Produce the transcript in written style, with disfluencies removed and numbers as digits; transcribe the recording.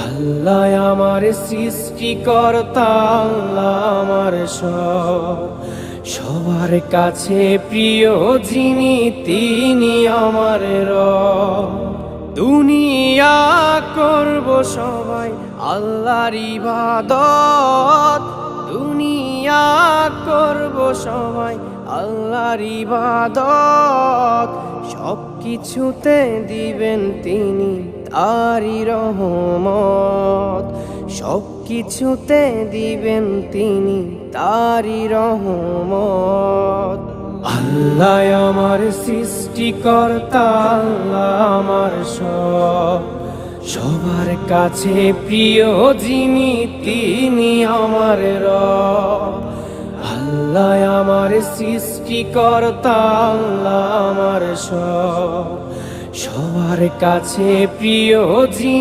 আল্লাহ আমার সৃষ্টিকর্তা, আল্লাহ আমার সব, সবার কাছে প্রিয় যিনি তিনি আমার রব। দুনিয়া করব সবাই আল্লাহর ইবাদত, দুনিয়া করব সবাই আল্লাহর ইবাদত, সব কিছুতে দিবেন তিনি তারই রহমত, সব কিছুতে দিবেন তিনি তারই রহমত। আল্লাহ আমার সৃষ্টিকর্তা, আল্লাহ আমার সব, সবার কাছে প্রিয় যিনি তিনি আমার রব। আল্লাহ আমার সৃষ্টিকর্তা, আল্লাহ আমার সব, সবার কাছে প্রিয় যিনি